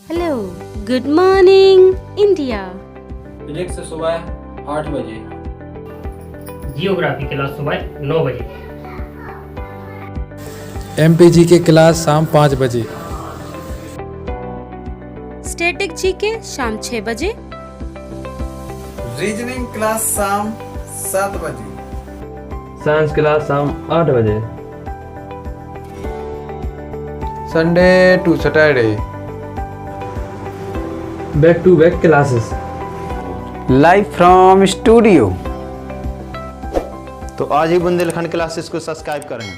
Hello, good morning India. Physics सुबह 8 बजे, geography class सुबह 9 बजे, एमपीजी की क्लास शाम 5 बजे, स्टैटिक जीके शाम 6 बजे, रीजनिंग क्लास शाम 7 बजे, साइंस क्लास शाम 8 बजे, Sunday to Saturday, back to back classes. Live from studio. तो आज ही बुंदेलखंड क्लासेस को सब्सक्राइब करें।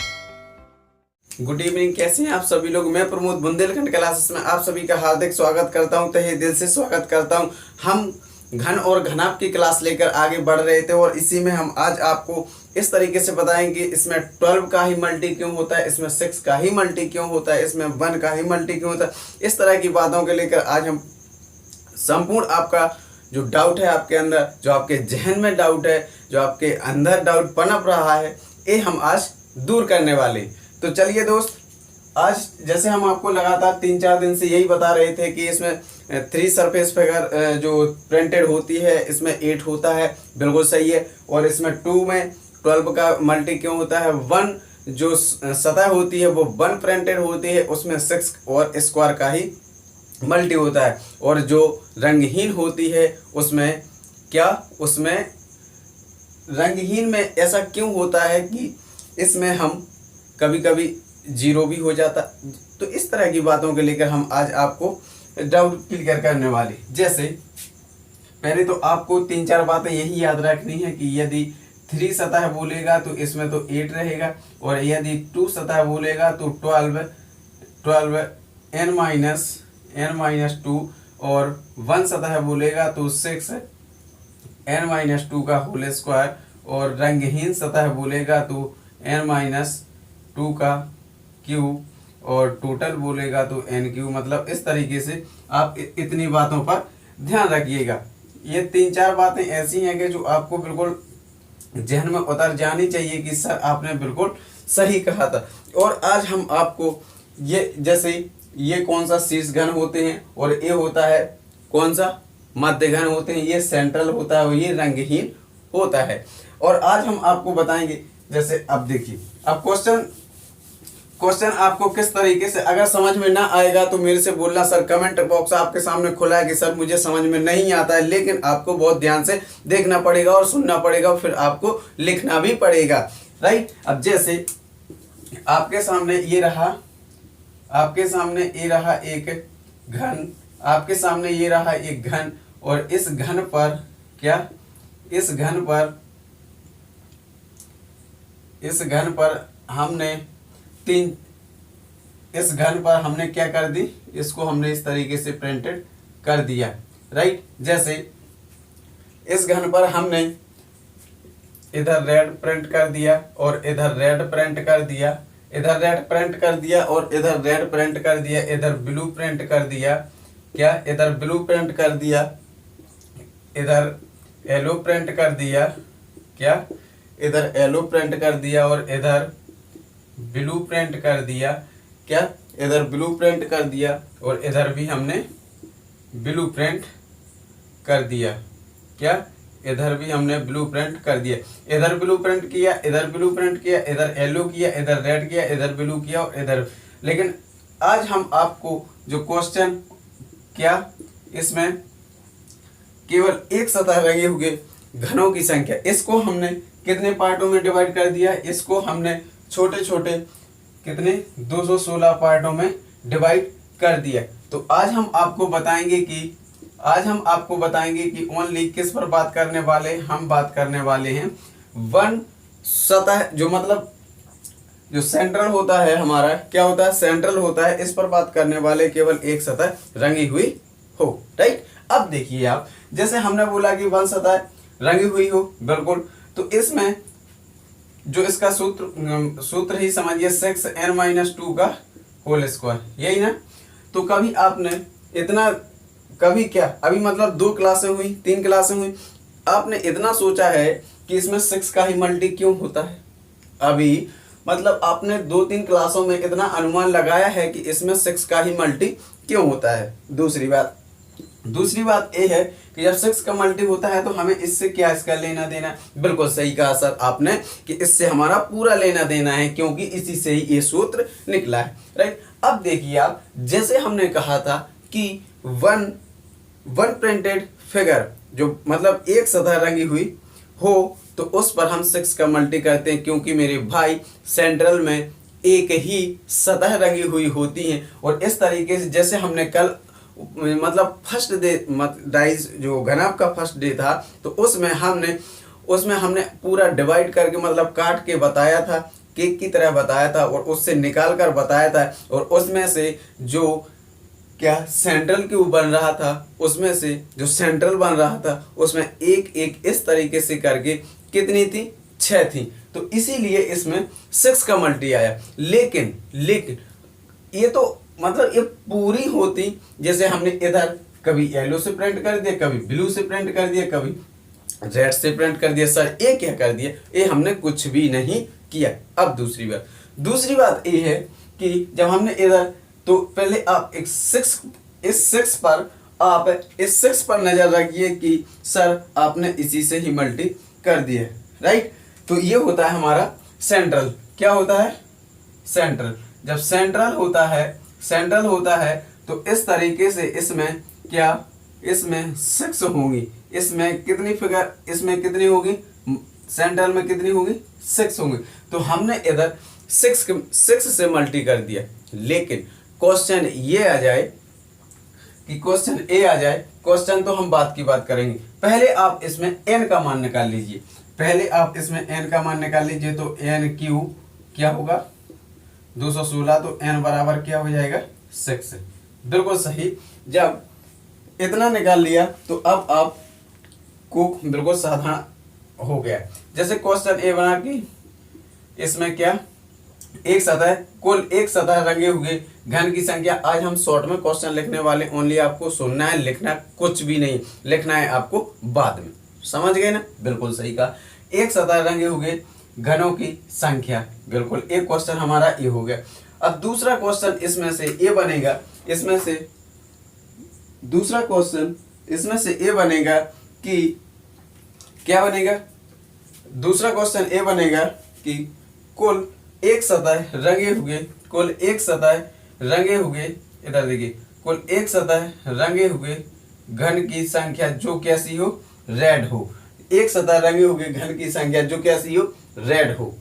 गुड इवनिंग, कैसे हैं आप सभी लोग। मैं प्रमोद बुंदेलखंड क्लासेस में आप सभी का हार्दिक स्वागत करता हूं, तहे दिल से स्वागत करता हूं। हम घन और घनाभ की क्लास लेकर आगे बढ़ रहे थे और इसी में हम आज आपको इस तरीके से बताएंगे इसमें 12 का ही मल्टी क्यों होता है, इसमें 6 का ही मल्टी क्यों होता है, इसमें 1 का ही मल्टी क्यों होता है। इस तरह की बातों को लेकर आज हम संपूर्ण आपका जो डाउट है आपके अंदर, जो आपके जहन में डाउट है, जो आपके अंदर डाउट पनप रहा है, ये हम आज दूर करने वाले। तो चलिए दोस्त, आज जैसे हम आपको लगातार 3-4 दिन से यही बता रहे थे कि इसमें 3 सरफेस फिगर जो प्रिंटेड होती है इसमें 8 होता है, बिल्कुल सही है। और इसमें 2 में 12 का मल्टी क्यों होता है, 1 जो सतह होती है वो 1 प्रिंटेड होती है, उसमें 6 और स्क्वायर का ही मल्टी होता है। और जो रंगहीन होती है उसमें क्या, उसमें रंगहीन में ऐसा क्यों होता है कि इसमें हम कभी कभी 0 भी हो जाता। तो इस तरह की बातों को लेकर हम आज आपको डाउट क्लियर करने वाले। जैसे पहले तो आपको 3-4 बातें यही याद रखनी है कि यदि 3 सतह बोलेगा तो इसमें तो 8 रहेगा, और यदि 2 सतह बोलेगा तो 12 n-2, और 1 सतह बोलेगा तो 6 n-2 का होल स्क्वायर, और रंगहीन सतह बोलेगा तो n-2 का क्यूब, और टोटल बोलेगा तो n क्यूब। मतलब इस तरीके से आप इतनी बातों पर ध्यान रखिएगा। ये 3-4 बातें ऐसी हैं कि जो आपको बिल्कुल जहन में उतर जानी चाहिए कि सर आपने बिल्कुल सही कहा था। और आज हम आपको ये, जैसे ये कौन सा शीर्ष घन होते हैं और ये होता है कौन सा मध्य घन होते हैं, ये सेंट्रल होता है और ये रंगहीन होता है। और आज हम आपको बताएंगे, जैसे अब देखिए, अब क्वेश्चन आपको किस तरीके से, अगर समझ में ना आएगा तो मेरे से बोलना, सर कमेंट बॉक्स आपके सामने खुला है कि सर मुझे समझ में नहीं आता है, लेकिन आपको बहुत ध्यान से देखना पड़ेगा और सुनना पड़ेगा, फिर आपको लिखना भी पड़ेगा, राइट। अब जैसे आपके सामने ये रहा, आपके सामने ये रहा एक घन, आपके सामने ये रहा एक घन, और इस घन पर क्या, इस घन पर हमने इस घन पर हमने क्या कर दी, इसको हमने इस तरीके से प्रिंटेड कर दिया, राइट। जैसे इस घन पर हमने इधर रेड प्रिंट कर दिया और इधर रेड प्रिंट कर दिया, इधर रेड प्रिंट कर दिया और इधर रेड प्रिंट कर दिया, इधर ब्लू प्रिंट कर दिया, क्या, इधर ब्लू प्रिंट कर दिया, इधर येलो प्रिंट कर दिया, क्या, इधर येलो प्रिंट कर दिया, और इधर ब्लू प्रिंट कर दिया, क्या, इधर ब्लू प्रिंट कर दिया, और इधर भी हमने ब्लू प्रिंट कर दिया, क्या, इधर भी हमने ब्लू प्रिंट कर दिया। इधर ब्लू प्रिंट किया, इधर ब्लू प्रिंट किया, इधर येलो किया, इधर रेड किया, इधर ब्लू किया और इधर। लेकिन आज हम आपको जो क्वेश्चन, क्या, इसमें केवल एक सतह लगे हुए घनों की संख्या, इसको हमने कितने पार्टों में डिवाइड कर दिया, इसको हमने छोटे छोटे कितने 216 पार्टों में डिवाइड कर दिया। तो आज हम आपको बताएंगे कि ओनली किस पर बात करने वाले हैं, हम बात करने वाले हैं 1 सतह, जो मतलब जो सेंट्रल होता है हमारा, क्या होता है, सेंट्रल होता है, इस पर बात करने वाले केवल एक सतह रंगी हुई हो, राइट। अब देखिए आप, जैसे हमने बोला कि 1 सतह रंगी हुई हो, बिल्कुल, तो इसमें जो इसका सूत्र ही समझिए 6n-2 का होल स्क्वायर, यही ना। तो कभी आपने इतना, कभी क्या, अभी मतलब 2 क्लासें हुई, 3 क्लासें हुई, आपने इतना सोचा है कि इसमें 6 का ही मल्टी क्यों होता है। अभी मतलब आपने 2-3 क्लासों में इतना अनुमान लगाया है कि इसमें 6 का ही मल्टी क्यों होता है। दूसरी बात ये है कि जब 6 का मल्टी होता है तो हमें इससे क्या इसका लेना देना है। बिल्कुल सही कहा सर आपने कि इससे हमारा पूरा लेना देना है, क्योंकि इसी से ही ये सूत्र निकला है, राइट। अब देखिए आप, जैसे हमने कहा था कि वन प्रिंटेड फिगर, जो मतलब एक सतह रंगी हुई हो, तो उस पर हम 6 का मल्टी करते हैं, क्योंकि मेरे भाई सेंट्रल में एक ही सतह रंगी हुई होती हैं। और इस तरीके से जैसे हमने कल मतलब फर्स्ट डे डाइज जो घनाभ का फर्स्ट डे था, तो उसमें हमने पूरा डिवाइड करके मतलब काट के बताया था, केक की तरह बताया था, और उससे निकाल कर बताया था। और उसमें से जो क्या सेंट्रल क्यूब बन रहा था, उसमें से जो सेंट्रल बन रहा था, उसमें एक एक इस तरीके से करके कितनी थी, 6 थी। तो इसीलिए इसमें 6 का मल्टी आया। लेकिन ये तो मतलब ये पूरी होती, जैसे हमने इधर कभी येलो से प्रिंट कर दिया, कभी ब्लू से प्रिंट कर दिया, कभी रेड से प्रिंट कर दिया। सर ये क्या कर दिया, ये हमने कुछ भी नहीं किया। अब दूसरी बात ये है कि जब हमने इधर, तो पहले आप इस 6 पर नजर रखिए कि सर आपने इसी से ही मल्टी कर दिया, राइट। तो ये होता है हमारा सेंट्रल। क्या होता है, सेंट्रल। जब सेंट्रल होता है तो इस तरीके से इसमें 6 होंगी। इसमें कितनी फिगर, इसमें कितनी होगी, सेंट्रल में कितनी होगी, 6 होंगी। तो हमने इधर 6 से मल्टी कर दिया। लेकिन क्वेश्चन ये आ जाए क्वेश्चन तो हम बात की बात करेंगे। पहले आप इसमें n का मान निकाल लीजिए। तो n क्यू क्या होगा, 216। तो n बराबर क्या हो जाएगा, 6। बिल्कुल सही। जब इतना निकाल लिया तो अब आप को बिल्कुल साधारण हो गया। जैसे क्वेश्चन ए बना कि इसमें क्या, कुल एक सतह रंगे हुए घन की संख्या। आज हम शॉर्ट में क्वेश्चन लिखने वाले, ओनली आपको सुनना है, लिखना कुछ भी नहीं, लिखना है आपको बाद में। समझ गए ना, बिल्कुल सही कहा। एक सतह रंगे हुए घनों की संख्या, बिल्कुल एक क्वेश्चन हमारा ये हो गया। अब दूसरा क्वेश्चन इसमें से ये बनेगा, कि क्या बनेगा, दूसरा क्वेश्चन ये बनेगा कि कुल एक सतह रंगे हुए इधर देखिए, कुल एक सतह रंगे हुए घन की संख्या जो कैसी हो, रेड हो। एक सतह रंगे हुए घन की संख्या जो कैसी हो, रेड हो।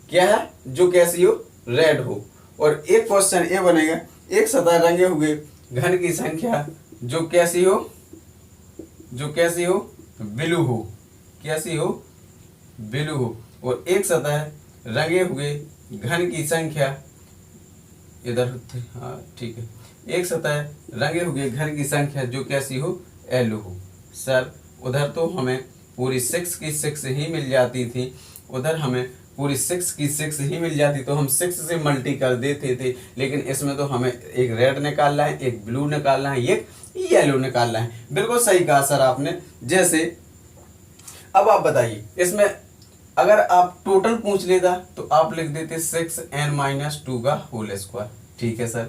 क्या है, जो कैसी हो, रेड हो। और एक क्वेश्चन ये बनेगा, एक सतह रंगे हुए घन की संख्या जो कैसी हो, ब्लू हो। कैसी हो, ब्लू हो। और एक सतह रंगे हुए घन की संख्या इधर, हाँ ठीक है, एक सतह रंगे हुए घन की संख्या जो कैसी हो, येलो हो। सर उधर तो हमें पूरी 6 की 6 ही मिल जाती थी, तो हम 6 से मल्टी कर देते थे। लेकिन इसमें तो हमें एक रेड निकालना है, एक ब्लू निकालना है, एक येलो निकालना है। बिल्कुल सही कहा सर आपने। जैसे अब आप बताइए, इसमें अगर आप टोटल पूछ लेता तो आप लिख देते 6n-2 का होल स्क्वायर, ठीक है सर।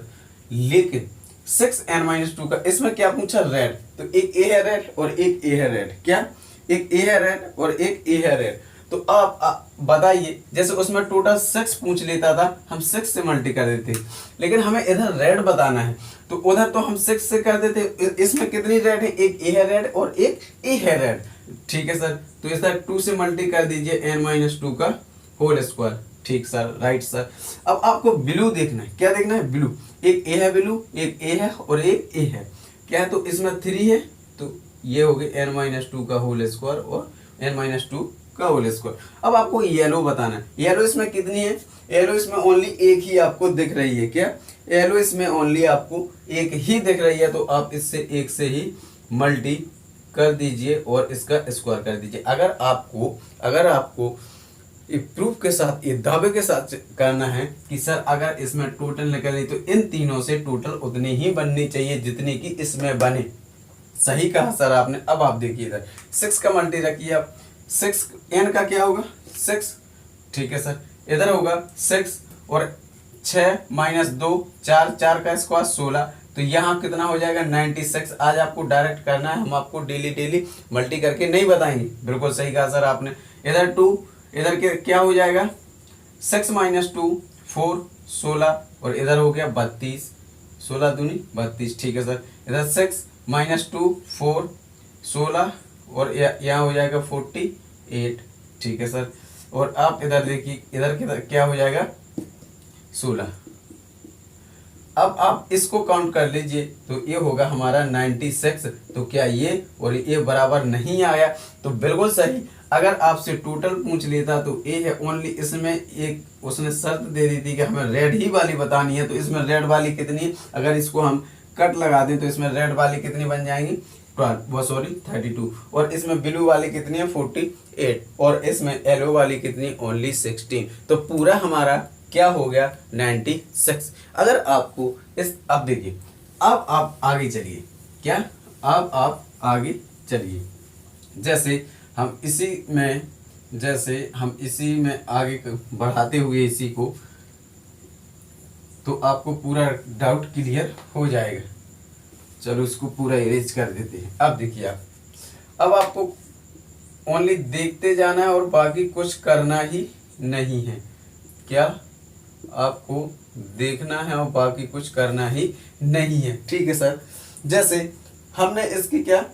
लेकिन 6n-2 का, इसमें क्या पूछा, रेड। तो एक ए है रेड और एक ए है रेड। क्या, एक ए है रेड और एक ए है रेड। तो आप बताइए, जैसे उसमें टोटल 6 पूछ लेता था, हम 6 से मल्टी कर देते। लेकिन हमें इधर रेड बताना है, तो उधर तो हम 6 से कर देते। इसमें कितनी रेड है, एक ए है रेड और एक ए है रेड, ठीक है सर। तो इधर 2 से मल्टी कर दीजिए n-2 का होल स्क्वायर, ठीक सर, राइट सर। अब आपको ब्लू देखना है। क्या देखना है, ब्लू। एक ए है ब्लू, एक ए है और एक ए है। क्या है, तो इसमें 3 है, तो ये हो गए n-2 का होल स्क्वायर और n-2 का होल स्क्वायर। अब आपको येलो बताना है। येलो इसमें कितनी है, येलो इसमें ओनली एक ही आपको दिख रही है। क्या, येलो इसमें ओनली आपको एक ही दिख रही है। तो आप इससे एक से ही मल्टी कर दीजिए और इसका स्क्वायर कर दीजिए। अगर आपको प्रूफ के साथ, ये दावे के साथ करना है कि सर अगर इसमें टोटल निकलनी तो इन तीनों से टोटल उतनी ही बननी चाहिए जितनी की इसमें बने। सही कहा सर आपने। अब आप देखिए इधर 6 का मल्टी रखिए आप, 6 n का क्या होगा, 6, ठीक है सर। इधर होगा 6 और 6 माइनस 2 4, 4 का स्क्वायर 16, तो यहाँ कितना हो जाएगा 96। आज आपको डायरेक्ट करना है, हम आपको डेली मल्टी करके नहीं बताएंगे। बिल्कुल सही कहा सर आपने। इधर 2, इधर के क्या हो जाएगा 6 माइनस 2 4 16 और इधर हो गया 32, 16 दूनी 32, ठीक है सर। इधर 6 माइनस 2 4 16 और यहाँ हो जाएगा 48, ठीक है सर। और आप इधर देखिए, इधर क्या हो जाएगा 16। अब आप इसको काउंट कर लीजिए तो ये होगा हमारा 96। तो क्या ये और ये बराबर नहीं आया? तो बिल्कुल सही। अगर आपसे टोटल पूछ लेता तो ये है ओनली, इसमें एक उसने शर्त दे दी थी कि हमें रेड ही वाली बतानी है। तो इसमें रेड वाली कितनी है, अगर इसको हम कट लगा दें तो इसमें रेड वाली कितनी बन जाएंगी 32, और इसमें ब्लू वाली कितनी है 48, और इसमें येलो वाली कितनी ओनली 16। तो पूरा हमारा क्या हो गया 96। अगर आपको इस, अब देखिए, अब आप आगे चलिए, क्या अब आप आगे चलिए, जैसे हम इसी में आगे बढ़ाते हुए इसी को, तो आपको पूरा डाउट क्लियर हो जाएगा। चलो इसको पूरा इरेज कर देते हैं। अब देखिए आप, अब आपको ओनली देखते जाना है और बाकी कुछ करना ही नहीं है। क्या आपको देखना है और बाकी कुछ करना ही नहीं है, ठीक है सर। जैसे हमने इसकी क्या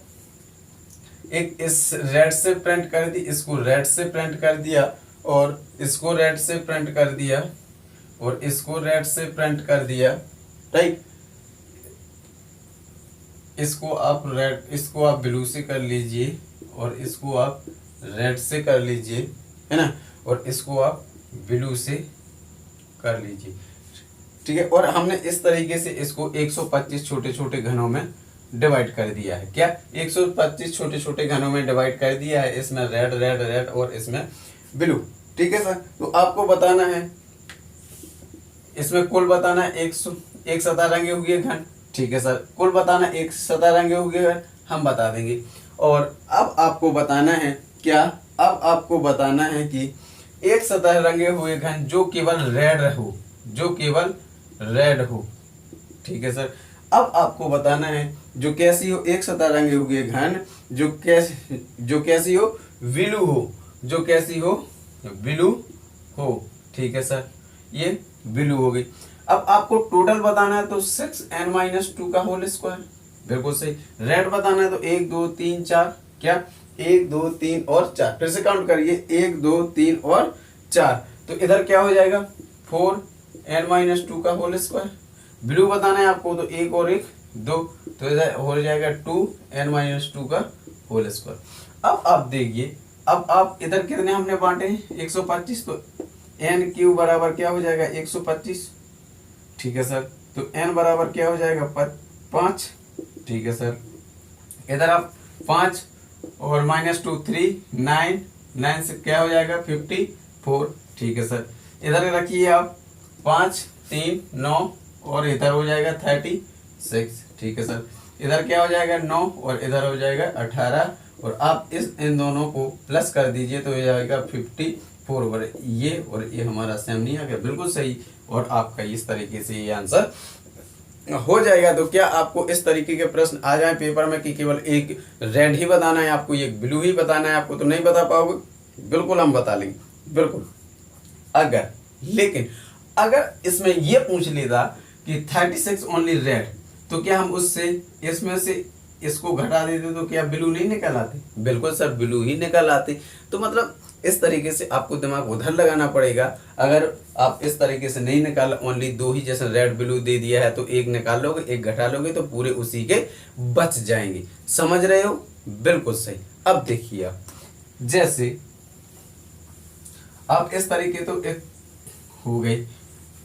एक इस रेड से प्रिंट कर दी, इसको रेड से प्रिंट कर दिया, और इसको रेड से प्रिंट कर दिया, और इसको रेड से प्रिंट कर दिया, राइट। इसको आप ब्लू से कर लीजिए, और इसको आप रेड से कर लीजिए, है ना, और इसको आप ब्लू से कर लीजिए, ठीक है। और हमने इस तरीके से इसको 125 छोटे छोटे घनों में डिवाइड कर दिया है। क्या 125 छोटे छोटे घनों में डिवाइड कर दिया है। इसमें रेड रेड रेड और इसमें ब्लू, ठीक है सर। तो आपको बताना है, इसमें कुल बताना है 1 सतह रंगे हुए घन, ठीक है सर। कुल बताना 1 सतह रंगे हुए घन हम बता देंगे। और अब आपको बताना है क्या, अब आपको बताना है कि 1 सतह रंगे हुए घन जो केवल रेड हो, ठीक है सर। अब आपको बताना है जो कैसी हो 1 सतह रंगे हुए घन जो कैसी हो ब्लू हो, जो कैसी हो ब्लू हो, ठीक है सर। ये ब्लू हो गई। अब आपको टोटल बताना है तो 6n-2 का होल स्क्वायर, बिल्कुल सही। रेड बताना है तो 1 2 3 4, क्या 1 2 3 और 4, फिर से काउंट करिए 1 2 3 और 4, तो इधर क्या हो जाएगा 4n-2 का होल स्क्वायर। ब्लू बताना है आपको तो 1 और 1 2, तो इधर हो जाएगा 2n-2 का होल स्क्वायर। अब आप देखिए, अब आप इधर कितने हमने बांटे हैं 125, तो n क्यू बराबर क्या हो जाएगा 125, ठीक है सर। तो n बराबर क्या हो जाएगा 5, ठीक है सर। इधर आप 5 और -2 3 9 से क्या हो जाएगा 54, ठीक है सर। इधर रखिए आप 5 3 9 और इधर हो जाएगा 36, ठीक है सर। इधर क्या हो जाएगा 9 और इधर हो जाएगा 18, और आप इन दोनों को प्लस कर दीजिए तो हो जाएगा 54। ये और ये हमारा सेम नहीं आ गया, बिल्कुल सही। और आपका इस तरीके से ये आंसर हो जाएगा। तो क्या आपको इस तरीके के प्रश्न आ जाए पेपर में कि केवल एक रेड ही बताना है आपको, एक ब्लू ही बताना है आपको, तो नहीं बता पाओगे? बिल्कुल हम बता लेंगे, बिल्कुल। लेकिन अगर इसमें ये पूछ लेता कि 36 ओनली रेड, तो क्या हम उससे इसमें से इसको घटा देते तो क्या ब्लू नहीं निकल आते? बिल्कुल सर, ब्लू ही निकल आते। तो मतलब इस तरीके से आपको दिमाग उधर लगाना पड़ेगा। अगर आप इस तरीके से नहीं निकाल, ओनली 2 ही, जैसे रेड ब्लू दे दिया है तो एक निकाल लोगे, एक घटा लोगे, तो पूरे उसी के बच जाएंगे। समझ रहे हो? बिल्कुल सही। अब देखिए आप, जैसे आप इस तरीके तो एक हो गई,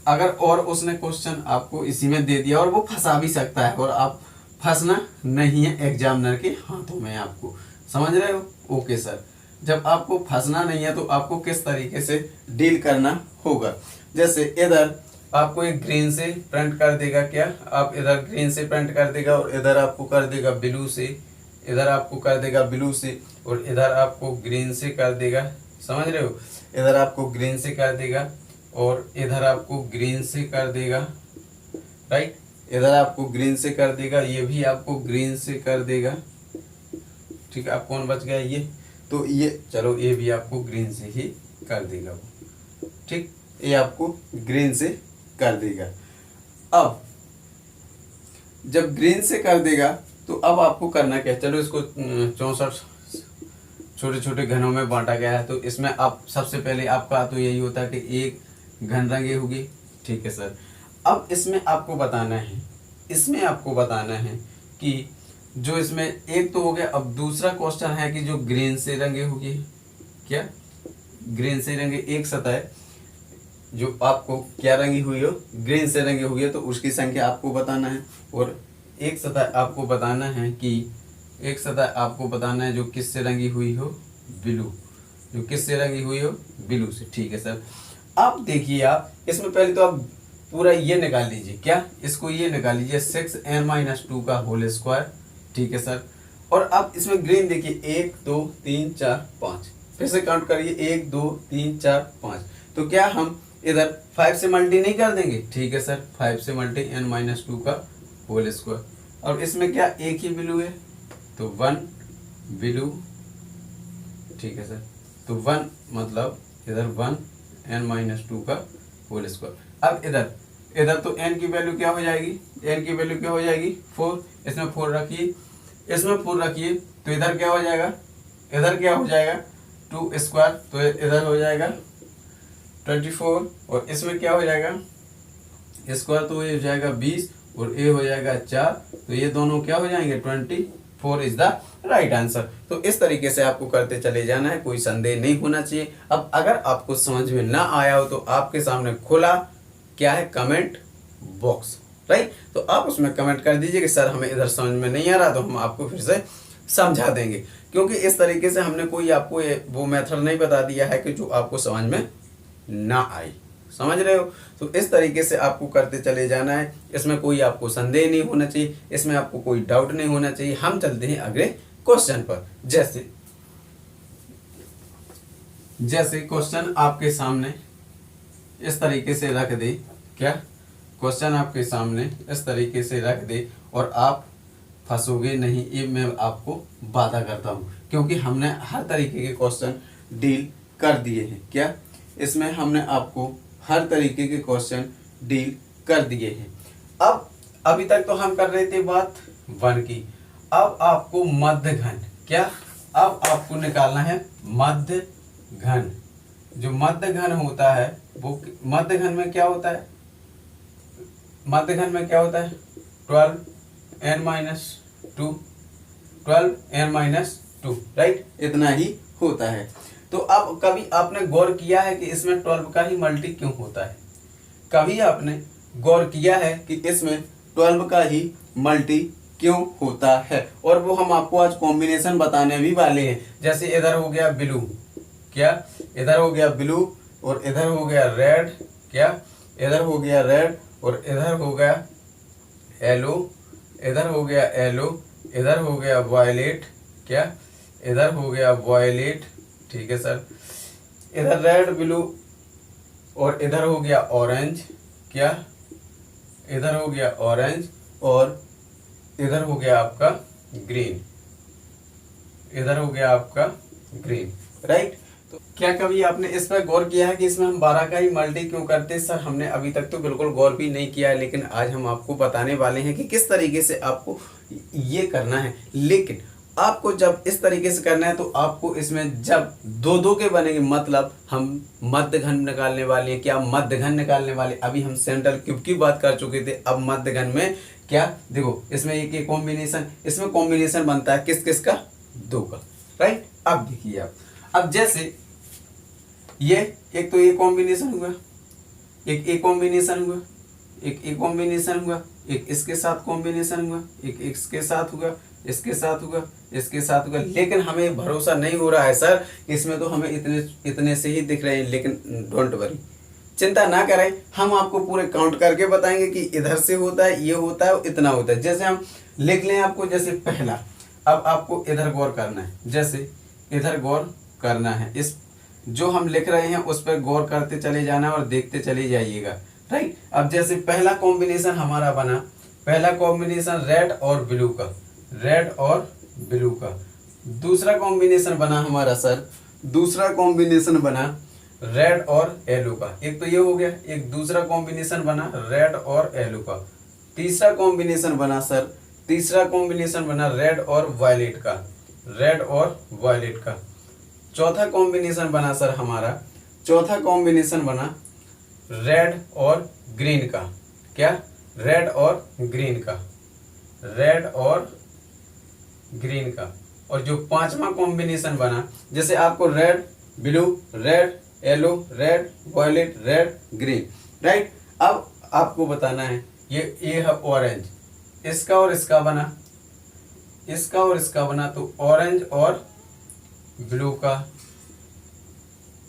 अगर और उसने क्वेश्चन आपको इसी में दे दिया और वो फंसा भी सकता है, और आप फंसना नहीं है एग्जामिनर के हाथों में आपको। समझ रहे हो? Okay sir. जब आपको फंसना नहीं है तो आपको किस तरीके से डील करना होगा। जैसे इधर आपको एक ग्रीन से प्रिंट कर देगा, क्या आप इधर ग्रीन से प्रिंट कर देगा, और इधर आपको कर देगा ब्लू से, इधर आपको कर देगा ब्लू से, और इधर आपको ग्रीन से कर देगा। समझ रहे हो? इधर आपको ग्रीन से कर देगा, और इधर आपको ग्रीन से कर देगा, राइट। इधर आपको ग्रीन से कर देगा, ये भी आपको ग्रीन से कर देगा, ठीक है। अब कौन बच गया, ये। तो ये चलो ये भी आपको ग्रीन से ही कर देगा वो, ठीक। ये आपको ग्रीन से कर देगा। अब जब ग्रीन से कर देगा तो अब आपको करना क्या है, चलो इसको 64 छोटे छोटे घनों में बांटा गया है। तो इसमें आप सबसे पहले आपका तो यही होता है कि एक घन रंगे होगी, ठीक है सर। अब इसमें आपको बताना है, इसमें आपको बताना है कि जो इसमें एक तो हो गया। अब दूसरा क्वेश्चन है कि जो ग्रीन से रंगे होगी, क्या ग्रीन से रंगे एक सतह जो आपको क्या रंगी हुई हो, ग्रीन से रंगी हुई है, तो उसकी संख्या आपको बताना है। और एक सतह आपको बताना है कि एक सतह आपको बताना है जो किससे रंगी हुई हो, ब्लू, जो किससे रंगी हुई हो, ब्लू से, ठीक है सर। अब देखिए आप इसमें पहले तो आप पूरा ये निकाल लीजिए, क्या इसको ये निकाल लीजिए 6n-2 का होल स्क्वायर, ठीक है सर। और अब इसमें ग्रीन देखिए 1 2 3 4 5, फिर से काउंट करिए 1 2 3 4 5। तो क्या हम इधर 5 से मल्टी नहीं कर देंगे, ठीक है सर। 5 से मल्टी n-2 का होल स्क्वायर। और इसमें क्या एक ही ब्लू है, तो 1 ब्लू, ठीक है सर। तो 1 मतलब इधर 1 n-2 का होल स्क्वायर। अब इधर तो n की वैल्यू क्या हो जाएगी, n की वैल्यू क्या हो जाएगी 4, इसमें 4 रखिए, इसमें 4 रखिए, तो इधर क्या हो जाएगा, इधर क्या हो जाएगा 2 स्क्वायर, तो इधर हो जाएगा 24, और इसमें क्या हो जाएगा स्क्वायर, तो ये हो जाएगा 20 और ये हो जाएगा 4, तो ये दोनों क्या हो जाएंगे 24 इज द राइट आंसर। तो इस तरीके से आपको करते चले जाना है, कोई संदेह नहीं होना चाहिए। अब अगर आपको समझ में ना आया हो तो आपके सामने खुला क्या है कमेंट बॉक्स, राइट। तो आप उसमें कमेंट कर दीजिए कि सर हमें इधर समझ में नहीं आ रहा, तो हम आपको फिर से समझा देंगे, क्योंकि इस तरीके से हमने कोई आपको वो मेथड नहीं बता दिया है कि जो आपको समझ में ना आई, समझ रहे हो। तो इस तरीके से आपको करते चले जाना है, इसमें कोई आपको संदेह नहीं होना चाहिए, इसमें आपको कोई डाउट नहीं होना चाहिए। हम चलते हैं अगले क्वेश्चन पर। जैसे क्वेश्चन आपके सामने इस तरीके से रख दे, क्या क्वेश्चन आपके सामने इस तरीके से रख दे और आप फंसोगे नहीं, ये मैं आपको वादा करता हूँ, क्योंकि हमने हर तरीके के क्वेश्चन डील कर दिए हैं। क्या इसमें हमने आपको हर तरीके के क्वेश्चन डील कर दिए हैं। अब अभी तक तो हम कर रहे थे बात 1 की, अब आपको मध्य घन, क्या अब आपको निकालना है मध्य घन। जो मध्य घन होता है वो मध्य घन में क्या होता है, मध्य घन में क्या होता है 12n-2, राइट, इतना ही होता है। तो अब कभी आपने गौर किया है कि इसमें 12 का ही मल्टी क्यों होता है, कभी आपने गौर किया है कि इसमें 12 का ही मल्टी क्यों होता है। और वो हम आपको आज कॉम्बिनेशन बताने भी वाले हैं। जैसे इधर हो गया ब्लू, क्या इधर हो गया ब्लू और इधर हो गया रेड, क्या इधर हो गया रेड और इधर हो गया येलो, इधर हो गया येलो, इधर हो गया वायलेट, क्या इधर हो गया वायलेट, ठीक है सर। इधर रेड ब्लू और इधर हो गया ऑरेंज, क्या इधर हो गया ऑरेंज और इधर हो गया आपका ग्रीन, इधर हो गया आपका ग्रीन, राइट। तो क्या कभी आपने इस पर गौर किया है कि इसमें हम 12 का ही मल्टी क्यों करते हैं? सर हमने अभी तक तो बिल्कुल गौर भी नहीं किया है, लेकिन आज हम आपको बताने वाले हैं कि किस तरीके से आपको ये करना है। लेकिन आपको जब इस तरीके से करना है तो आपको इसमें जब दो दो के बनेंगे, मतलब हम मध्य घन निकालने वाले हैं। क्या मध्य घन निकालने वाले, अभी हम सेंट्रल क्यूब की बात कर चुके थे, अब मध्य घन में क्या देखो इसमें एक कॉम्बिनेशन, इसमें कॉम्बिनेशन बनता है किस किस का, 2 का, राइट। अब देखिए आप, अब जैसे ये एक तो ये कॉम्बिनेशन हुआ, एक ए कॉम्बिनेशन हुआ, एक ए कॉम्बिनेशन हुआ, एक इसके साथ कॉम्बिनेशन हुआ, एक इसके साथ हुआ, इसके साथ हुआ, इसके साथ हुआ। लेकिन हमें भरोसा नहीं हो रहा है सर, इसमें तो हमें इतने से ही दिख रहे हैं। लेकिन डोंट वरी, चिंता ना करें, हम आपको पूरे काउंट करके बताएंगे कि इधर से होता है, ये होता है, इतना होता है। जैसे हम लिख लें आपको, जैसे पहला, अब आपको इधर गौर करना है, जैसे इधर गौर करना है, इस जो हम लिख रहे हैं उस पर गौर करते चले जाना और देखते चले जाइएगा, राइट। अब जैसे पहला कॉम्बिनेशन हमारा बना, पहला कॉम्बिनेशन रेड और ब्लू का, रेड और ब्लू का। दूसरा कॉम्बिनेशन बना हमारा सर, दूसरा कॉम्बिनेशन बना रेड और येलो का। एक तो ये हो गया, एक दूसरा कॉम्बिनेशन बना रेड और येलो का। तीसरा कॉम्बिनेशन बना सर, तीसरा कॉम्बिनेशन बना रेड और वायलेट का, रेड और वायलेट का। चौथा कॉम्बिनेशन बना सर हमारा, चौथा कॉम्बिनेशन बना रेड और ग्रीन का। क्या? रेड और ग्रीन का, रेड और ग्रीन का। और जो पांचवा कॉम्बिनेशन बना, जैसे आपको red blue, red yellow, red violet, red green, right. अब आपको बताना है ये है ऑरेंज, इसका और इसका बना, इसका और इसका बना, तो ऑरेंज और ब्लू का।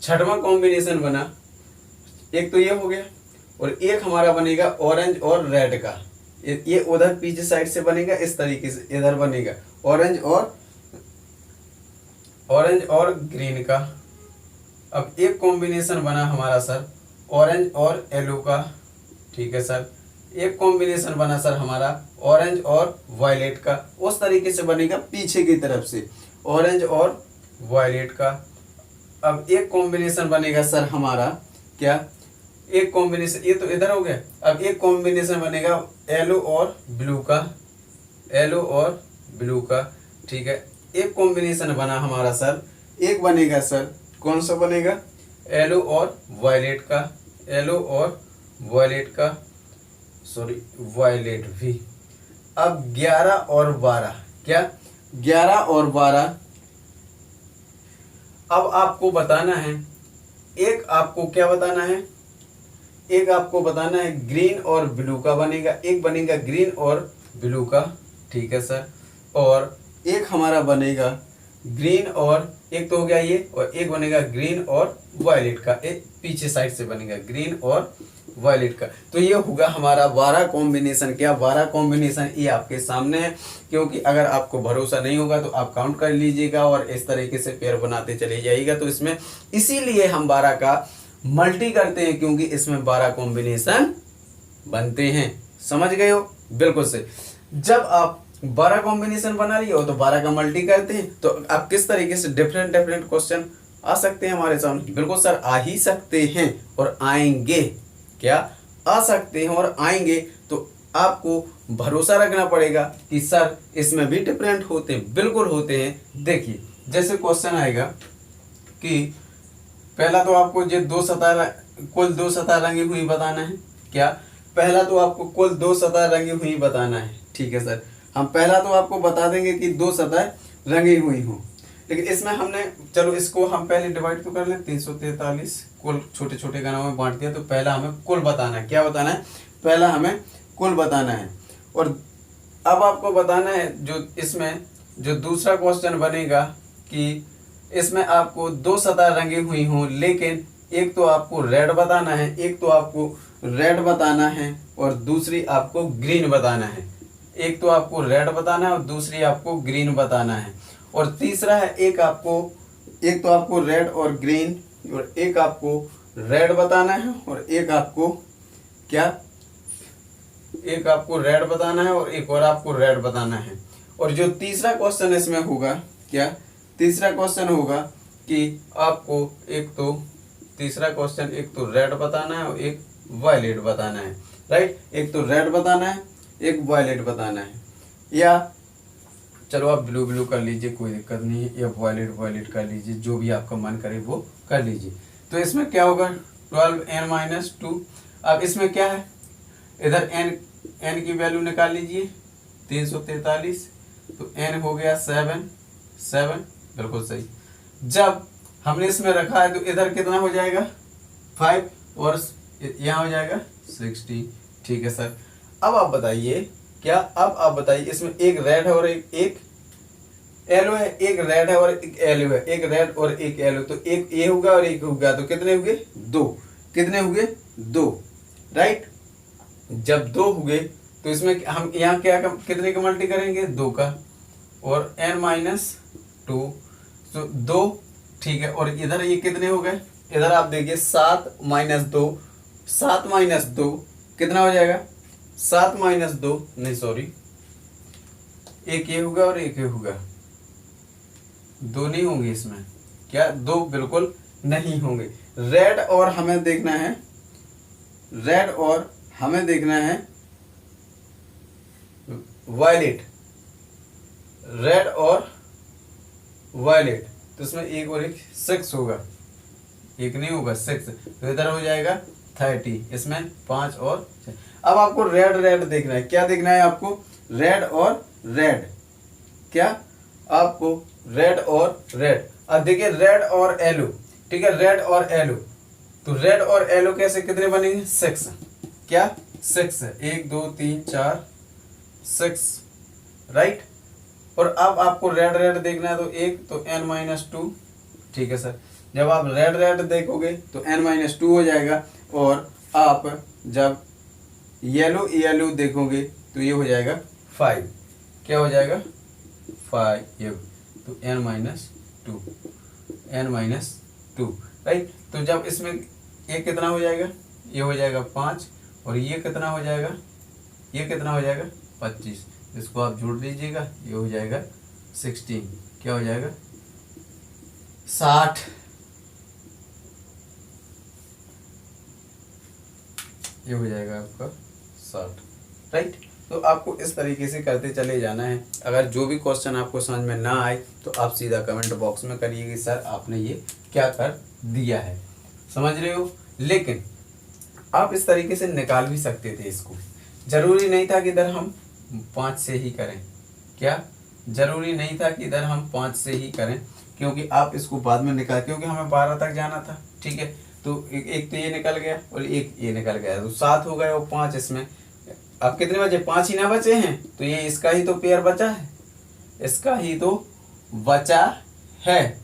छठवां कॉम्बिनेशन बना, एक तो ये हो गया और एक हमारा बनेगा ऑरेंज और रेड का। ये उधर पीछे साइड से बनेगा, इस तरीके से इधर बनेगा ऑरेंज और ग्रीन का। अब एक कॉम्बिनेशन बना हमारा सर ऑरेंज और येलो का, ठीक है सर। एक कॉम्बिनेशन बना सर हमारा ऑरेंज और वायलेट का, उस तरीके से बनेगा पीछे की तरफ से ऑरेंज और वायलेट का। अब एक कॉम्बिनेशन बनेगा सर हमारा, क्या? एक कॉम्बिनेशन, ये तो इधर हो गया। अब एक कॉम्बिनेशन बनेगा येलो और ब्लू का, येलो और ब्लू का, ठीक है। एक कॉम्बिनेशन बना हमारा सर, एक बनेगा सर, कौन सा बनेगा? येलो और वायलेट का, येलो और वायलेट का, सॉरी वायलेट भी। अब 11 और 12, क्या? 11 और 12। अब आपको बताना है, एक आपको क्या बताना है, एक आपको बताना है ग्रीन और ब्लू का बनेगा, एक बनेगा ग्रीन और ब्लू का, ठीक है सर। और एक हमारा बनेगा ग्रीन और, एक तो हो गया ये, और एक बनेगा ग्रीन और वायलेट का, एक पीछे साइड से बनेगा ग्रीन और वायलेट का। तो ये होगा हमारा 12 कॉम्बिनेशन। क्या? 12 कॉम्बिनेशन ये आपके सामने है। क्योंकि अगर आपको भरोसा नहीं होगा तो आप काउंट कर लीजिएगा और इस तरीके से पेयर बनाते चले जाइएगा। तो इसमें इसीलिए हम 12 का मल्टी करते हैं, क्योंकि इसमें 12 कॉम्बिनेशन बनते हैं। समझ गए हो? बिल्कुल से। जब आप 12 कॉम्बिनेशन बना लिए हो तो 12 का मल्टी करते हैं, तो आप किस तरीके से डिफरेंट क्वेश्चन आ सकते हैं हमारे सामने। बिल्कुल सर, आ ही सकते हैं और आएंगे। क्या? आ सकते हैं और आएंगे। तो आपको भरोसा रखना पड़ेगा कि सर इसमें भी डिफरेंट होते हैं। बिल्कुल होते हैं। देखिए जैसे क्वेश्चन आएगा कि पहला तो आपको ये कुल दो सतह रंगी हुई बताना है। क्या? पहला तो आपको कुल 2 सतह रंगी हुई बताना है, ठीक है सर। हम पहला तो आपको बता देंगे कि 2 सतह रंगी हुई हों, लेकिन इसमें हमने, चलो इसको हम पहले डिवाइड तो कर लें। 343 कुल छोटे छोटे गणों में बांट दिया। तो पहला हमें कुल बताना है। क्या बताना है? पहला हमें कुल बताना है। और अब आपको बताना है जो इसमें जो दूसरा क्वेश्चन बनेगा कि इसमें आपको 2 सतह रंगी हुई हों, लेकिन एक तो आपको रेड बताना है, एक तो आपको रेड बताना है और दूसरी आपको ग्रीन बताना है। एक तो आपको रेड बताना है और दूसरी आपको ग्रीन बताना है। और तीसरा है एक तो आपको रेड और ग्रीन, और एक आपको रेड बताना है और एक आपको क्या? एक आपको रेड बताना है और एक और आपको रेड बताना है। और जो तीसरा क्वेश्चन इसमें होगा, क्या? तीसरा क्वेश्चन होगा कि आपको तीसरा क्वेश्चन एक तो रेड बताना है और एक वायलेट बताना है, राइट। एक तो रेड बताना है, एक वायलेट बताना है। या चलो आप ब्लू कर लीजिए, कोई दिक्कत नहीं है, या वायलेट कर लीजिए, जो भी आपका मन करे वो कर लीजिए। तो इसमें क्या होगा? 12n-2। अब इसमें क्या है? इधर n की वैल्यू निकाल लीजिए, 343। तो n हो गया 7। बिल्कुल सही। जब हमने इसमें रखा है तो इधर कितना हो जाएगा? 5 और यहाँ हो जाएगा 60, ठीक है सर। अब आप बताइए, क्या? अब आप बताइए इसमें एक रेड है और एक येलो है, एक रेड है और एक येलो है, एक रेड और एक येलो। तो एक ये होगा और एक होगा, तो कितने हुए? 2। कितने हुए? 2, राइट। जब 2 हुए तो इसमें हम यहाँ क्या कितने का मल्टी करेंगे? 2 का, और n-2। तो 2, ठीक है। और इधर ये कितने हो गए, इधर आप देखिए 7 - 2, 7 - 2 कितना हो जाएगा, 7 - 2 नहीं सॉरी, एक ये होगा और एक ये होगा, 2 नहीं होंगे इसमें, क्या 2 बिल्कुल नहीं होंगे। रेड और हमें देखना है, रेड और हमें देखना है वायलेट, रेड और वायलेट, तो इसमें एक और एक 6 होगा, एक नहीं होगा 6, तो इधर हो जाएगा 30, इसमें 5 और 6। अब आपको रेड रेड देखना है, क्या देखना है आपको, रेड और रेड, क्या आपको रेड और रेड। अब देखिए रेड और येलो, ठीक है, रेड और येलो, तो रेड और येलो कैसे कितने बनेंगे, 6, क्या 6, 1 2 3 4 6, राइट। और अब आपको रेड रेड देखना है, तो एक तो n-2, ठीक है सर। जब आप रेड रेड देखोगे तो n-2 हो जाएगा, और आप जब येलो येलो देखोगे तो ये हो जाएगा 5, क्या हो जाएगा 5, तो n-2, n-2, राइट। तो जब इसमें ये कितना हो जाएगा, ये हो जाएगा 5, और ये कितना हो जाएगा, ये कितना हो जाएगा 25, इसको आप जोड़ लीजिएगा, ये हो जाएगा 16, क्या हो जाएगा 60, ये हो जाएगा आपका 60, राइट। तो आपको इस तरीके से करते चले जाना है। अगर जो भी क्वेश्चन आपको समझ में ना आए तो आप सीधा कमेंट बॉक्स में करिए कि सर आपने ये क्या कर दिया है, समझ रहे हो। लेकिन आप इस तरीके से निकाल भी सकते थे इसको, जरूरी नहीं था कि इधर हम 5 से ही करें, क्या जरूरी नहीं था कि इधर हम 5 से ही करें, क्योंकि आप इसको बाद में निकाल, क्योंकि हमें 12 तक जाना था, ठीक है। तो एक तो ये निकल गया और एक ये निकल गया, तो 7 हो गए और 5 इसमें। अब कितने बचे, 5 ही ना बचे हैं, तो ये इसका ही तो पेयर बचा है, इसका ही तो बचा है।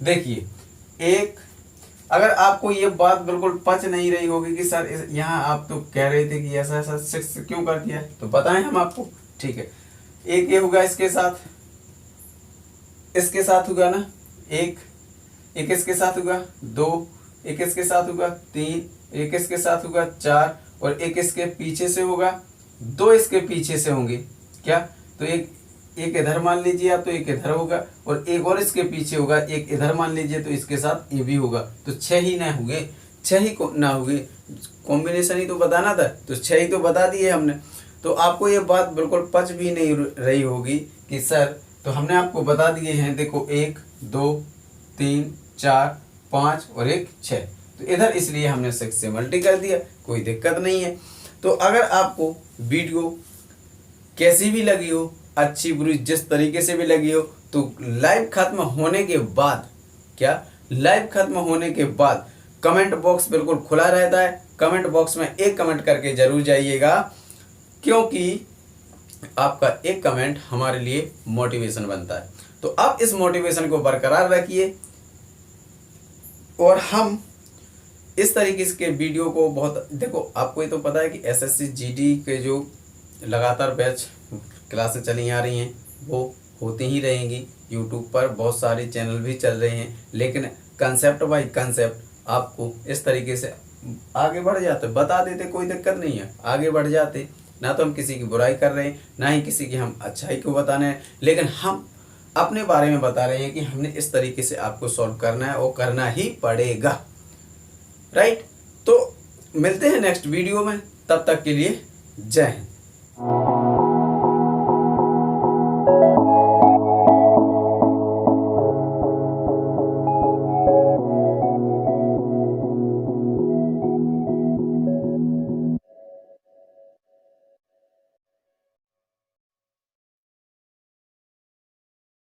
देखिए एक, अगर आपको ये बात बिल्कुल पच नहीं रही होगी कि सर यहाँ आप तो कह रहे थे कि ऐसा ऐसा 6 क्यों कर दिया है, तो बताएं हम आपको, ठीक है। एक ये होगा इसके साथ, इसके साथ होगा ना, एक इसके साथ होगा 2, एक इसके साथ होगा 3, एक इसके साथ होगा 4, और एक इसके पीछे से होगा, 2 इसके पीछे से होंगे, क्या, तो एक इधर मान लीजिए आप, तो एक इधर होगा, और एक और इसके पीछे होगा, एक इधर मान लीजिए, तो इसके साथ ये भी होगा, तो 6 ही ना हुए, 6 ही ना हुए, कॉम्बिनेशन ही तो बताना था, तो 6 ही तो बता दिए हमने। तो आपको ये बात बिल्कुल पच भी नहीं रही होगी कि सर, तो हमने आपको बता दिए हैं, देखो 1 2 3 4 5 और एक 6, तो इधर इसलिए हमने 6 से मल्टी कर दिया, कोई दिक्कत नहीं है। तो अगर आपको वीडियो कैसी भी लगी हो, अच्छी बुरी जिस तरीके से भी लगी हो, तो लाइव खत्म होने के बाद, क्या लाइव खत्म होने के बाद कमेंट बॉक्स बिल्कुल खुला रहता है, कमेंट बॉक्स में एक कमेंट करके जरूर जाइएगा, क्योंकि आपका एक कमेंट हमारे लिए मोटिवेशन बनता है। तो आप इस मोटिवेशन को बरकरार रखिए, और हम इस तरीके के वीडियो को बहुत, देखो आपको ये तो पता है कि एसएससी जीडी के जो लगातार बैच क्लासेस चली आ रही हैं वो होती ही रहेंगी, यूट्यूब पर बहुत सारे चैनल भी चल रहे हैं, लेकिन कंसेप्ट बाय कंसेप्ट आपको इस तरीके से आगे बढ़ जाते, बता देते, कोई दिक्कत नहीं है, आगे बढ़ जाते। ना तो हम किसी की बुराई कर रहे हैं, ना ही किसी की हम अच्छाई को बताने हैं, लेकिन हम अपने बारे में बता रहे हैं कि हमने इस तरीके से आपको सॉल्व करना है और करना ही पड़ेगा, राइट। तो मिलते हैं नेक्स्ट वीडियो में, तब तक के लिए जय हिंद।